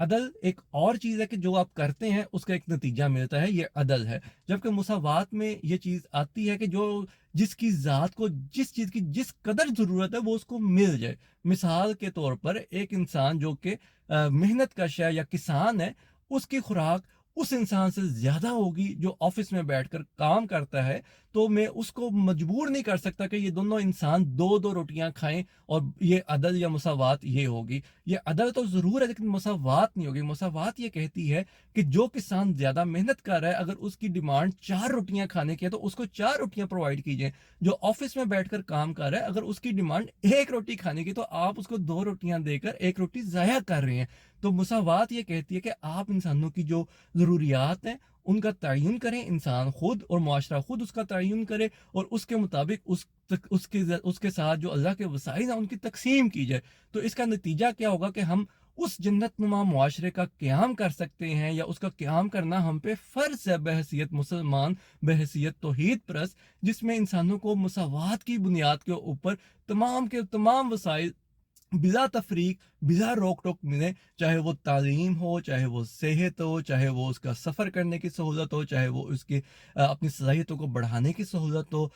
عدل ایک اور چیز ہے کہ جو آپ کرتے ہیں اس کا ایک نتیجہ ملتا ہے، یہ عدل ہے۔ جبکہ مساوات میں یہ چیز آتی ہے کہ جو جس کی ذات کو جس چیز کی جس قدر ضرورت ہے وہ اس کو مل جائے۔ مثال کے طور پر ایک انسان جو کہ محنت کش ہے یا کسان ہے، اس کی خوراک اس انسان سے زیادہ ہوگی جو آفس میں بیٹھ کر کام کرتا ہے، تو میں اس کو مجبور نہیں کر سکتا کہ یہ دونوں انسان دو دو روٹیاں کھائیں، اور یہ عدل یا مساوات یہ ہوگی۔ یہ عدل تو ضرور ہے لیکن مساوات نہیں ہوگی۔ مساوات یہ کہتی ہے کہ جو کسان زیادہ محنت کر رہا ہے، اگر اس کی ڈیمانڈ 4 روٹیاں کھانے کی ہے تو اس کو 4 روٹیاں پرووائڈ کیجئے۔ جو آفس میں بیٹھ کر کام کر رہا ہے، اگر اس کی ڈیمانڈ 1 روٹی کھانے کی تو آپ اس کو 2 روٹیاں دے کر 1 روٹی ضائع کر رہے ہیں۔ تو مساوات یہ کہتی ہے کہ آپ انسانوں کی جو ضروریات ہیں ان کا تعین کریں، انسان خود اور معاشرہ خود اس کا تعین کرے، اور اس کے مطابق اس کے ساتھ جو اللہ کے وسائل ہیں ان کی تقسیم کی جائے۔ تو اس کا نتیجہ کیا ہوگا کہ ہم اس جنت نما معاشرے کا قیام کر سکتے ہیں، یا اس کا قیام کرنا ہم پہ فرض ہے بحیثیت مسلمان، بحیثیت توحید پرست، جس میں انسانوں کو مساوات کی بنیاد کے اوپر تمام کے تمام وسائل بلا تفریق، بلا روک ٹوک ملے، چاہے وہ تعلیم ہو، چاہے وہ صحت ہو، چاہے وہ اس کا سفر کرنے کی سہولت ہو، چاہے وہ اس کی اپنی صلاحیتوں کو بڑھانے کی سہولت ہو،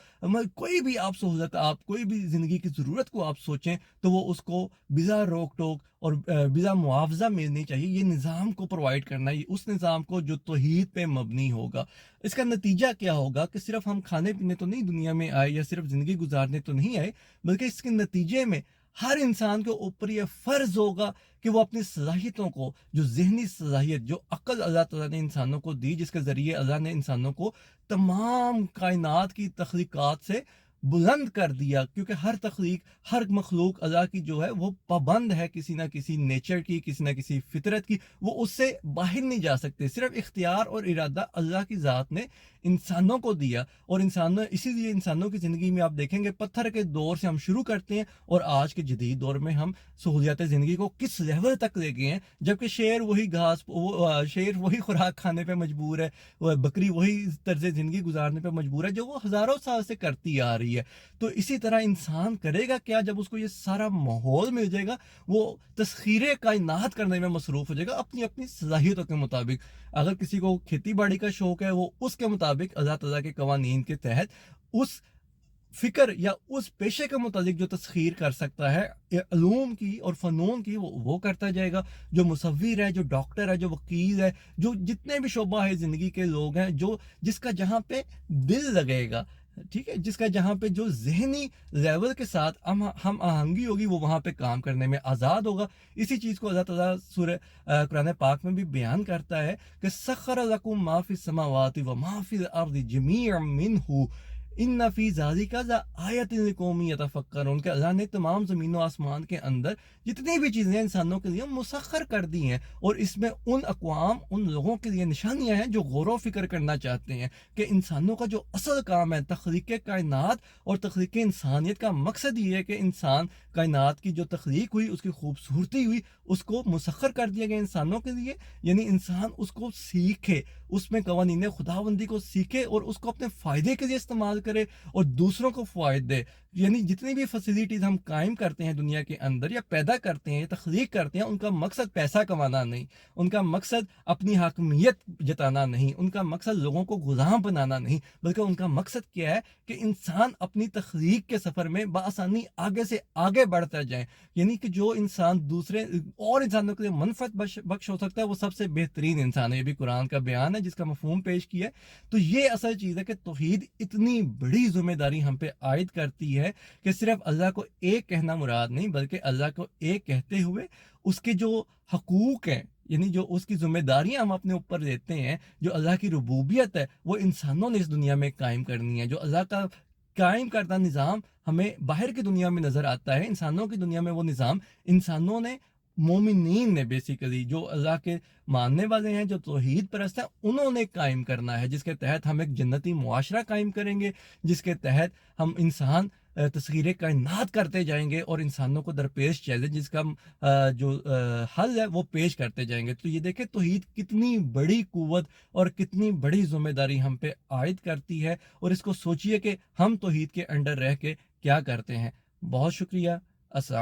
کوئی بھی آپ سہولت، آپ کوئی بھی زندگی کی ضرورت کو آپ سوچیں تو وہ اس کو بلا روک ٹوک اور بلا معاوضہ ملنی چاہیے۔ یہ نظام کو پرووائڈ کرنا ہے، اس نظام کو جو توحید پہ مبنی ہوگا۔ اس کا نتیجہ کیا ہوگا کہ صرف ہم کھانے پینے تو نہیں دنیا میں آئے، یا صرف زندگی گزارنے تو نہیں آئے، بلکہ اس کے نتیجے میں ہر انسان کے اوپر یہ فرض ہوگا کہ وہ اپنی صلاحیتوں کو، جو ذہنی صلاحیت، جو عقل اللہ تعالیٰ نے انسانوں کو دی، جس کے ذریعے اللہ نے انسانوں کو تمام کائنات کی تخلیقات سے بلند کر دیا، کیونکہ ہر تخلیق، ہر مخلوق اللہ کی جو ہے وہ پابند ہے کسی نہ کسی نیچر کی، کسی نہ کسی فطرت کی، وہ اس سے باہر نہیں جا سکتے۔ صرف اختیار اور ارادہ اللہ کی ذات نے انسانوں کو دیا، اور انسانوں، اسی لیے انسانوں کی زندگی میں آپ دیکھیں گے پتھر کے دور سے ہم شروع کرتے ہیں، اور آج کے جدید دور میں ہم سہولیات زندگی کو کس لیول تک لے گئے ہیں، جبکہ شیر وہی گھاس، شیر وہی خوراک کھانے پہ مجبور ہے، بکری وہی طرز زندگی گزارنے پہ مجبور ہے جو وہ ہزاروں سال سے کرتی آ رہی ہے۔ تو اسی طرح انسان کرے گا کیا جب اس کو یہ سارا ماحول مل جائے گا؟ وہ تسخیر کائنات کرنے میں مصروف ہو جائے گا اپنی اپنی صلاحیتوں کے مطابق۔ اگر کسی کو کھیتی باڑی کا شوق ہے، وہ اس کے مطابق اللہ تعالیٰ کے قوانین کے تحت اس فکر یا اس پیشے کے متعلق جو تسخیر کر سکتا ہے علوم کی اور فنون کی، وہ کرتا جائے گا۔ جو مصور ہے، جو ڈاکٹر ہے، جو وکیل ہے، جو جتنے بھی شعبہ ہے زندگی کے لوگ ہیں، جو جس کا جہاں پہ دل لگے گا، ٹھیک ہے، جس کا جہاں پہ جو ذہنی لیول کے ساتھ ہم آہنگی ہوگی، وہ وہاں پہ کام کرنے میں آزاد ہوگا۔ اسی چیز کو اللہ تعالیٰ سورہ قرآن پاک میں بھی بیان کرتا ہے کہ سخر لکم ما فی السماوات و ما فی الارض جمیعا منہ ان فی ذالک لآیۃ لقوم یتفکرون، کہ اللہ نے تمام زمین و آسمان کے اندر جتنی بھی چیزیں انسانوں کے لیے مسخر کر دی ہیں، اور اس میں ان اقوام، ان لوگوں کے لیے نشانیاں ہیں جو غور و فکر کرنا چاہتے ہیں کہ انسانوں کا جو اصل کام ہے تخلیق کائنات اور تخلیق انسانیت کا مقصد یہ ہے کہ انسان، کائنات کی جو تخلیق ہوئی، اس کی خوبصورتی ہوئی، اس کو مسخر کر دیا گیا انسانوں کے لیے، یعنی انسان اس کو سیکھے، اس میں قوانین خداوندی کو سیکھے اور اس کو اپنے فائدے کے لیے استعمال کرے اور دوسروں کو فائدہ دے۔ یعنی جتنی بھی فیسلٹیز ہم قائم کرتے ہیں دنیا کے اندر، یا پیدا کرتے ہیں، یا تخلیق کرتے ہیں، ان کا مقصد پیسہ کمانا نہیں، ان کا مقصد اپنی حاکمیت جتانا نہیں، ان کا مقصد لوگوں کو غلام بنانا نہیں، بلکہ ان کا مقصد کیا ہے کہ انسان اپنی تخلیق کے سفر میں بآسانی آگے سے آگے بڑھتا جائے۔ یعنی کہ جو انسان دوسرے اور انسانوں کے لیے منفعت بخش ہو سکتا ہے، وہ سب سے بہترین انسان ہے۔ یہ بھی قرآن کا بیان ہے جس کا مفہوم پیش کیا ہے۔ تو یہ اصل چیز ہے کہ توحید اتنی بڑی ذمہ داری ہم پہ عائد کرتی ہے کہ صرف اللہ کو ایک کہنا مراد نہیں، بلکہ اللہ کو ایک کہتے ہوئے اس کے جو حقوق ہیں، یعنی جو اس کی ذمہ داریاں ہم اپنے اوپر لیتے ہیں، جو اللہ کی ربوبیت ہے، وہ انسانوں نے اس دنیا میں قائم کرنی ہے۔ جو اللہ کا قائم کردہ نظام ہمیں باہر کی دنیا میں نظر آتا ہے، انسانوں کی دنیا میں وہ نظام انسانوں نے، مومنین نے، بیسیکلی جو اللہ کے ماننے والے ہیں، جو توحید پرست ہیں، انہوں نے قائم کرنا ہے، جس کے تحت ہم ایک جنتی معاشرہ قائم کریں گے، جس کے تحت ہم انسان تسخیر کائنات کرتے جائیں گے اور انسانوں کو درپیش چیلنجز کا جو حل ہے وہ پیش کرتے جائیں گے۔ تو یہ دیکھیں توحید کتنی بڑی قوت اور کتنی بڑی ذمہ داری ہم پہ عائد کرتی ہے، اور اس کو سوچئے کہ ہم توحید کے انڈر رہ کے کیا کرتے ہیں۔ بہت شکریہ۔ السلام